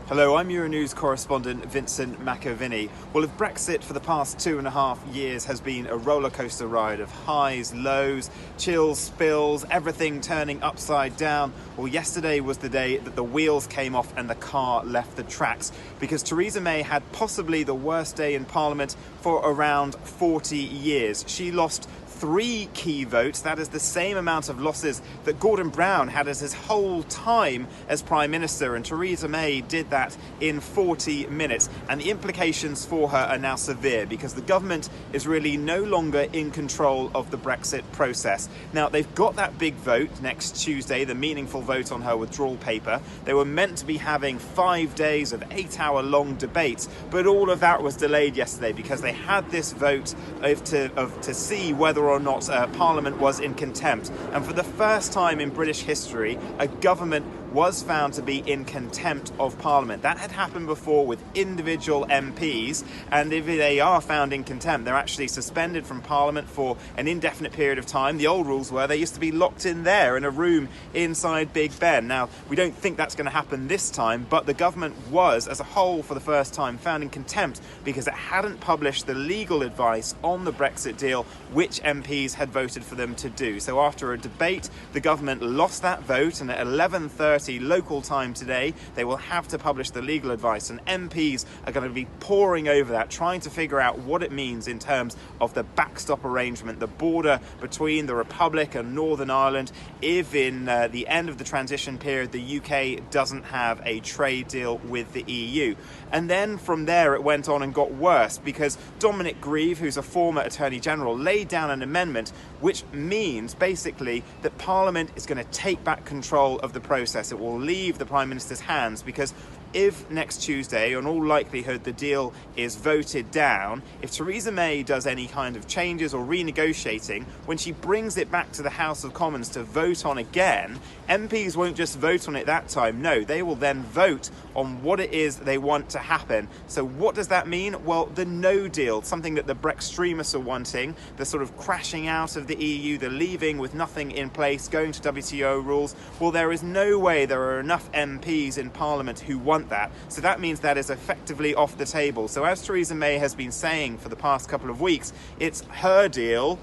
Hello, I'm Euronews correspondent Vincent McAviney. Well, if Brexit for the past 2.5 years has been a rollercoaster ride of highs, lows, chills, spills, everything turning upside down, well, yesterday was the day that the wheels came off and the car left the tracks, because Theresa May had possibly the worst day in Parliament for around 40 years. She lost 3 key votes. That is the same amount of losses that Gordon Brown had as his whole time as Prime Minister, and Theresa May did that in 40 minutes. And the implications for her are now severe, because the government is really no longer in control of the Brexit process. Now, they've got that big vote next Tuesday, the meaningful vote on her withdrawal paper. They were meant to be having 5 days of 8-hour-long debates, but all of that was delayed yesterday because they had this vote to see whether or not Parliament was in contempt. And for the first time in British history, a government was found to be in contempt of Parliament. That had happened before with individual MPs, and if they are found in contempt, they're actually suspended from Parliament for an indefinite period of time. The old rules were they used to be locked in there in a room inside Big Ben. Now, we don't think that's going to happen this time, but the government was, as a whole, for the first time, found in contempt because it hadn't published the legal advice on the Brexit deal, which MPs had voted for them to do. So after a debate, the government lost that vote, and at 11:30 local time today, they will have to publish the legal advice, and MPs are going to be poring over that, trying to figure out what it means in terms of the backstop arrangement, the border between the Republic and Northern Ireland, if in the end of the transition period the UK doesn't have a trade deal with the EU. And then from there it went on and got worse, because Dominic Grieve, who's a former Attorney General, laid down an amendment which means basically that Parliament is going to take back control of the process. It will leave the Prime Minister's hands, because if next Tuesday, in all likelihood, the deal is voted down, if Theresa May does any kind of changes or renegotiating, when she brings it back to the House of Commons to vote on again, MPs won't just vote on it that time. No, they will then vote on what it is they want to happen. So what does that mean? Well, the no deal, something that the Brextremists are wanting, the sort of crashing out of the EU, the leaving with nothing in place, going to WTO rules. Well, there is no way there are enough MPs in Parliament who want that. So that means that is effectively off the table. So as Theresa May has been saying for the past couple of weeks, it's her deal,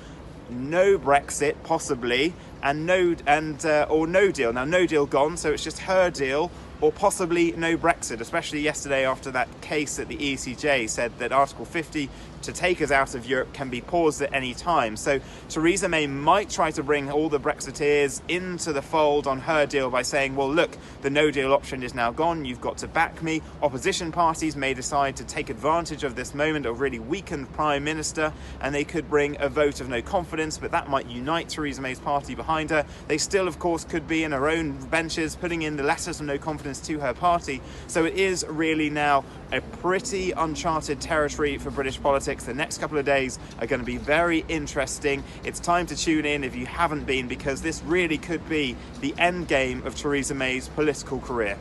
no Brexit possibly, and or no deal. Now, no deal gone, so it's just her deal, or possibly no Brexit, especially yesterday after that case at the ECJ said that Article 50 to take us out of Europe can be paused at any time. So Theresa May might try to bring all the Brexiteers into the fold on her deal by saying, well, look, the no deal option is now gone, you've got to back me. Opposition parties may decide to take advantage of this moment of really weakened Prime Minister, and they could bring a vote of no confidence, but that might unite Theresa May's party behind her. They still, of course, could be in her own benches putting in the letters of no confidence to her party. So it is really now a pretty uncharted territory for British politics. The next couple of days are going to be very interesting. It's time to tune in if you haven't been, because this really could be the end game of Theresa May's political career.